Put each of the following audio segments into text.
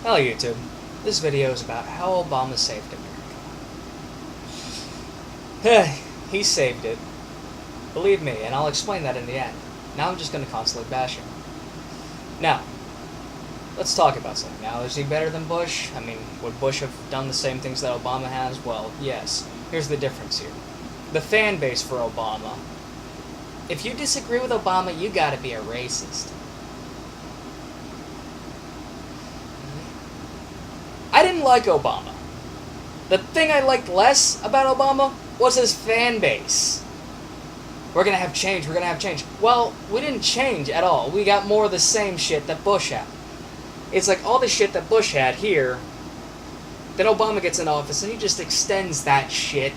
Hello YouTube. This video is about how Obama saved America. He saved it. Believe me, and I'll explain that in the end. Now I'm just going to constantly bash him. Now, let's talk about something. Now, is he better than Bush? I mean, would Bush have done the same things that Obama has? Well, yes. Here's the difference here. The fan base for Obama. If you disagree with Obama, you gotta be a racist. I didn't like Obama. The thing I liked less about Obama was his fan base. We're gonna have change, we're gonna have change. Well, we didn't change at all. We got more of the same shit that Bush had. It's like all the shit that Bush had here, then Obama gets in office and he just extends that shit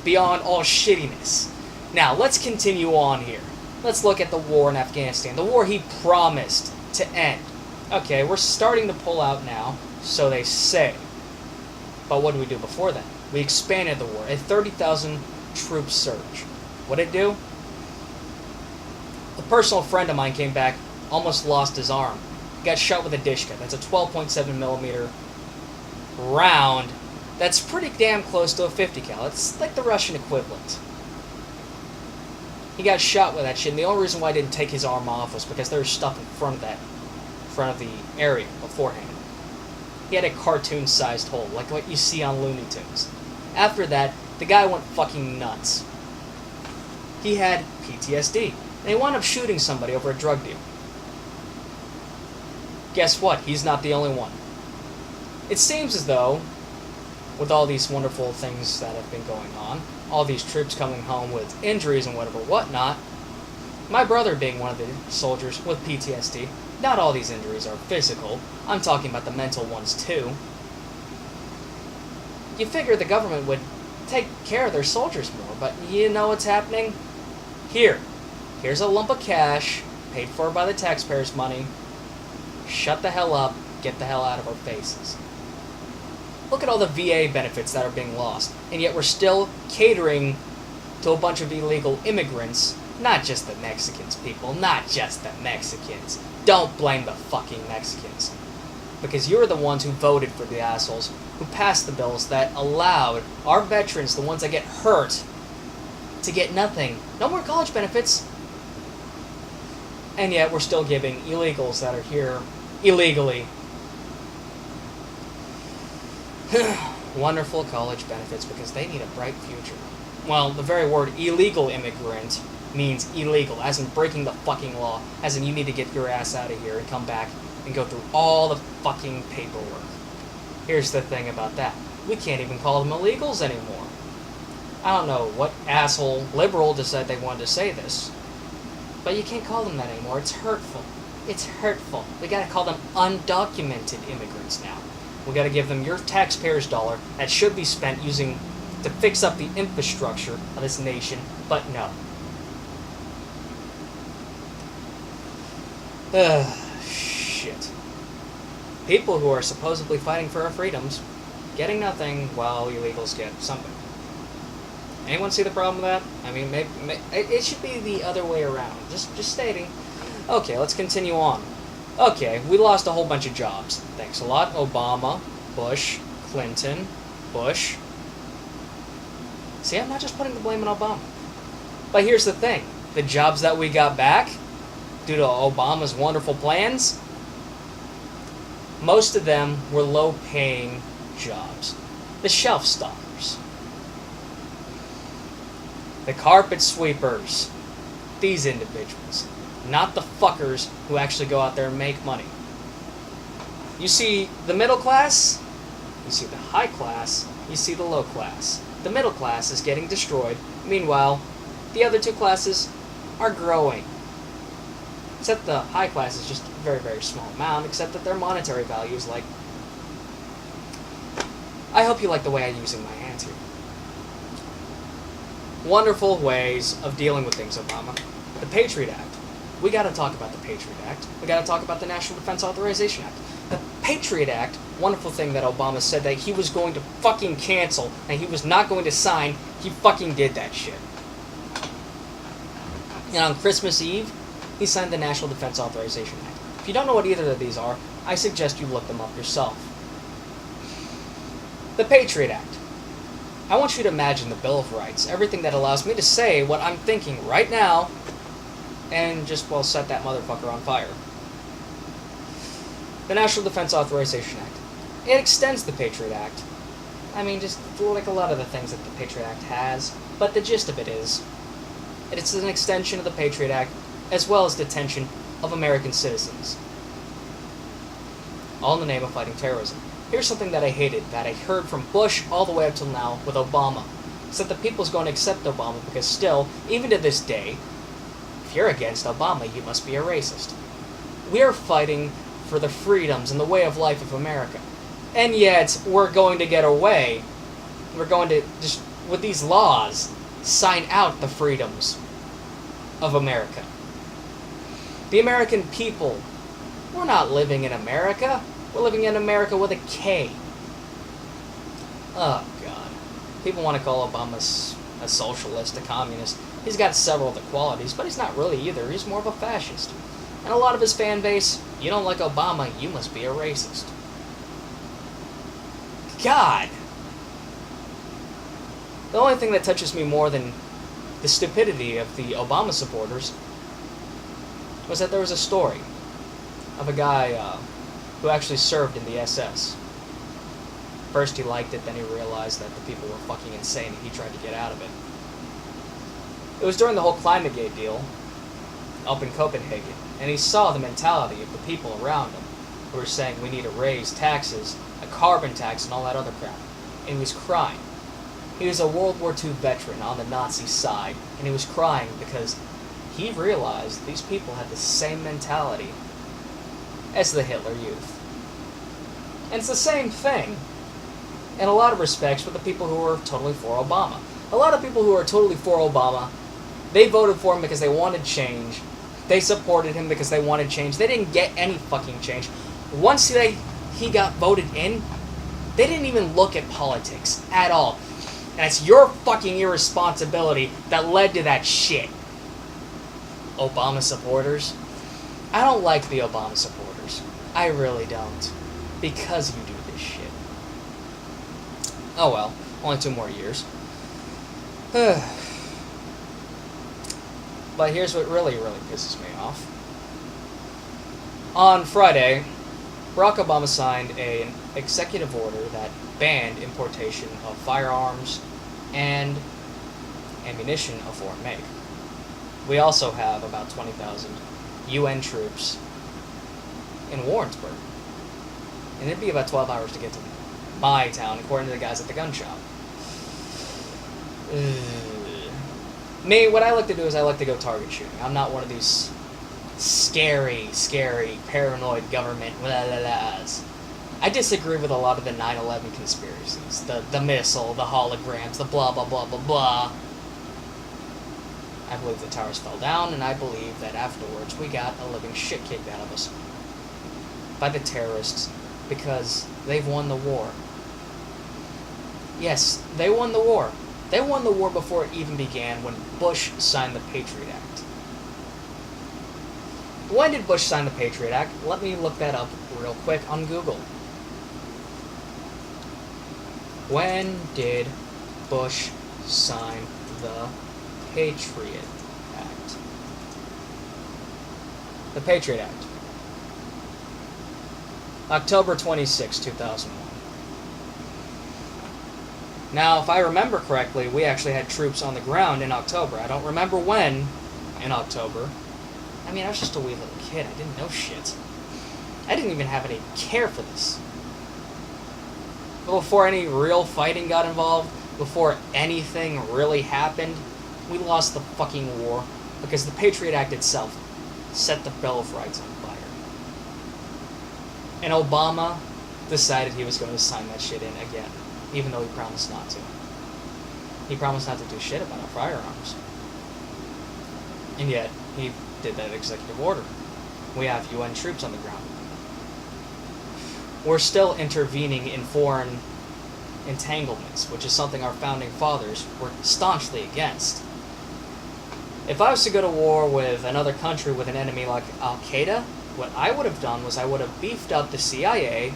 beyond all shittiness. Now, let's continue on here. Let's look at the war in Afghanistan. The war he promised to end. Okay, we're starting to pull out now, so they say. But what did we do before that? We expanded the war. A 30,000 troop surge. What did it do? A personal friend of mine came back, almost lost his arm. Got shot with a Dishka. That's a 12.7 millimeter round. That's pretty damn close to a 50 cal. It's like the Russian equivalent. He got shot with that shit, and the only reason why I didn't take his arm off was because there was stuff in front of the area beforehand. He had a cartoon-sized hole, like what you see on Looney Tunes. After that, the guy went fucking nuts. He had PTSD, and he wound up shooting somebody over a drug deal. Guess what? He's not the only one. It seems as though, with all these wonderful things that have been going on, all these troops coming home with injuries and whatnot, my brother being one of the soldiers with PTSD, not all these injuries are physical, I'm talking about the mental ones too. You figure the government would take care of their soldiers more, but you know what's happening? Here's a lump of cash, paid for by the taxpayers' money. Shut the hell up, get the hell out of our faces. Look at all the VA benefits that are being lost, and yet we're still catering to a bunch of illegal immigrants. Not just the Mexicans, people. Not just the Mexicans. Don't blame the fucking Mexicans. Because you're the ones who voted for the assholes who passed the bills that allowed our veterans, the ones that get hurt, to get nothing. No more college benefits. And yet we're still giving illegals that are here illegally wonderful college benefits because they need a bright future. Well, the very word illegal immigrant means illegal, as in breaking the fucking law, as in you need to get your ass out of here and come back and go through all the fucking paperwork. Here's the thing about that. We can't even call them illegals anymore. I don't know what asshole liberal decided they wanted to say this, but you can't call them that anymore. It's hurtful. It's hurtful. We gotta call them undocumented immigrants now. We gotta give them your taxpayers' dollar that should be spent using to fix up the infrastructure of this nation, but no. Shit. People who are supposedly fighting for our freedoms, getting nothing while illegals get something. Anyone see the problem with that? I mean, it should be the other way around. Just stating. Okay, let's continue on. Okay, we lost a whole bunch of jobs. Thanks a lot, Obama, Bush, Clinton, Bush. See, I'm not just putting the blame on Obama. But here's the thing. The jobs that we got back, due to Obama's wonderful plans, most of them were low-paying jobs. The shelf stockers. The carpet sweepers. These individuals. Not the fuckers who actually go out there and make money. You see the middle class, you see the high class, you see the low class. The middle class is getting destroyed. Meanwhile, the other two classes are growing. Except the high class is just a very, very small amount, except that their monetary value is like... I hope you like the way I'm using my hands here. Wonderful ways of dealing with things, Obama. The Patriot Act. We gotta talk about the Patriot Act. We gotta talk about the National Defense Authorization Act. The Patriot Act, wonderful thing that Obama said that he was going to fucking cancel and he was not going to sign, he fucking did that shit. And on Christmas Eve, he signed the National Defense Authorization Act. If you don't know what either of these are, I suggest you look them up yourself. The Patriot Act. I want you to imagine the Bill of Rights, everything that allows me to say what I'm thinking right now, and just, well, set that motherfucker on fire. The National Defense Authorization Act. It extends the Patriot Act. I mean, just like a lot of the things that the Patriot Act has, but the gist of it is, it's an extension of the Patriot Act, as well as detention of American citizens. All in the name of fighting terrorism. Here's something that I hated, that I heard from Bush all the way up till now with Obama. It's that the people's going to accept Obama because still, even to this day, if you're against Obama, you must be a racist. We are fighting for the freedoms and the way of life of America. And yet, we're going to get away. We're going to, just with these laws, sign out the freedoms of America. The American people, we're not living in America. We're living in America with a K. Oh, God. People want to call Obama a socialist, a communist. He's got several of the qualities, but he's not really either. He's more of a fascist. And a lot of his fan base, you don't like Obama, you must be a racist. God! The only thing that touches me more than the stupidity of the Obama supporters was that there was a story of a guy who actually served in the SS. First he liked it, then he realized that the people were fucking insane and he tried to get out of it. It was during the whole ClimateGate deal up in Copenhagen, and he saw the mentality of the people around him who were saying we need to raise taxes, a carbon tax, and all that other crap. And he was crying. He was a World War II veteran on the Nazi side, and he was crying because he realized these people had the same mentality as the Hitler Youth. And it's the same thing, in a lot of respects, with the people who are totally for Obama. A lot of people who are totally for Obama, they voted for him because they wanted change. They supported him because they wanted change. They didn't get any fucking change. Once he got voted in, they didn't even look at politics at all. And it's your fucking irresponsibility that led to that shit. Obama supporters? I don't like the Obama supporters. I really don't. Because you do this shit. Oh well, only 2 more years. But here's what really, really pisses me off. On Friday, Barack Obama signed an executive order that banned importation of firearms and ammunition of foreign make. We also have about 20,000 UN troops in Warrensburg. And it'd be about 12 hours to get to my town, according to the guys at the gun shop. Me, what I like to do is I like to go target shooting. I'm not one of these scary, paranoid government blah-blah-blahs. I disagree with a lot of the 9/11 conspiracies. The missile, the holograms, the blah blah blah blah blah. I believe the towers fell down, and I believe that afterwards we got a living shit kicked out of us by the terrorists because they've won the war. Yes, they won the war. They won the war before it even began when Bush signed the Patriot Act. When did Bush sign the Patriot Act? Let me look that up real quick on Google. When did Bush sign the Patriot Act? The Patriot Act. October 26, 2001. Now, if I remember correctly, we actually had troops on the ground in October. I don't remember when in October. I mean, I was just a wee little kid. I didn't know shit. I didn't even have any care for this. But before any real fighting got involved, before anything really happened, we lost the fucking war because the Patriot Act itself set the Bill of Rights on fire. And Obama decided he was going to sign that shit in again, even though he promised not to. He promised not to do shit about our firearms. And yet, he did that executive order. We have UN troops on the ground. We're still intervening in foreign entanglements, which is something our founding fathers were staunchly against. If I was to go to war with another country with an enemy like Al-Qaeda, What I would have done was I would have beefed up the CIA,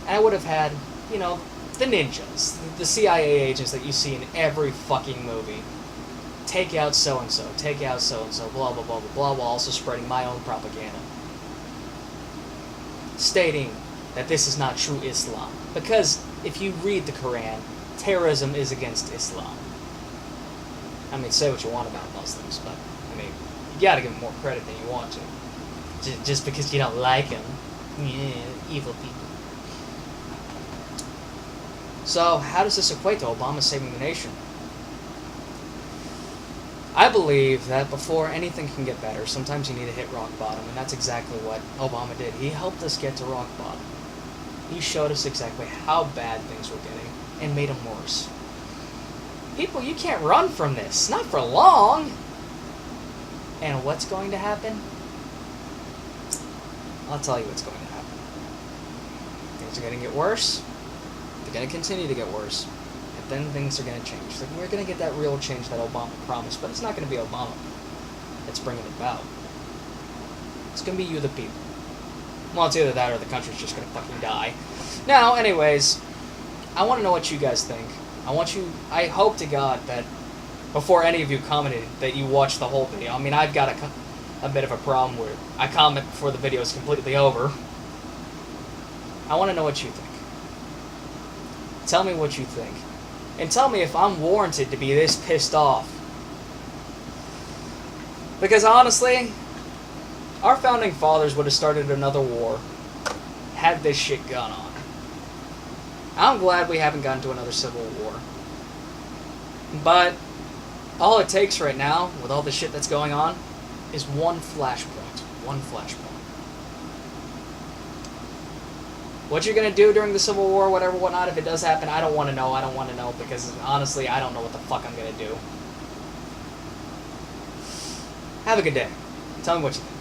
and I would have had, you know, the ninjas, the CIA agents that you see in every fucking movie. Take out so-and-so, take out so-and-so, blah, blah, blah, blah, blah, while also spreading my own propaganda. Stating that this is not true Islam. Because if you read the Quran, terrorism is against Islam. I mean, say what you want about Muslims, but, I mean, you gotta give them more credit than you want to. Just because you don't like them. Yeah, evil people. So, how does this equate to Obama saving the nation? I believe that before anything can get better, sometimes you need to hit rock bottom, and that's exactly what Obama did. He helped us get to rock bottom. He showed us exactly how bad things were getting, and made them worse. People, you can't run from this. Not for long. And what's going to happen? I'll tell you what's going to happen. Things are going to get worse. They're going to continue to get worse. And then things are going to change. Like, we're going to get that real change that Obama promised. But it's not going to be Obama that's bringing it about. It's going to be you, the people. Well, it's either that or the country's just going to fucking die. Now, anyways, I want to know what you guys think. I hope to God that before any of you commented that you watched the whole video. I mean, I've got a bit of a problem where I comment before the video is completely over. I want to know what you think. Tell me what you think. And tell me if I'm warranted to be this pissed off. Because honestly, our founding fathers would have started another war had this shit gone on. I'm glad we haven't gotten to another civil war. But all it takes right now, with all the shit that's going on, is one flashpoint. One flashpoint. What you're going to do during the Civil War, whatever, whatnot, if it does happen, I don't want to know. I don't want to know because, honestly, I don't know what the fuck I'm going to do. Have a good day. Tell me what you think.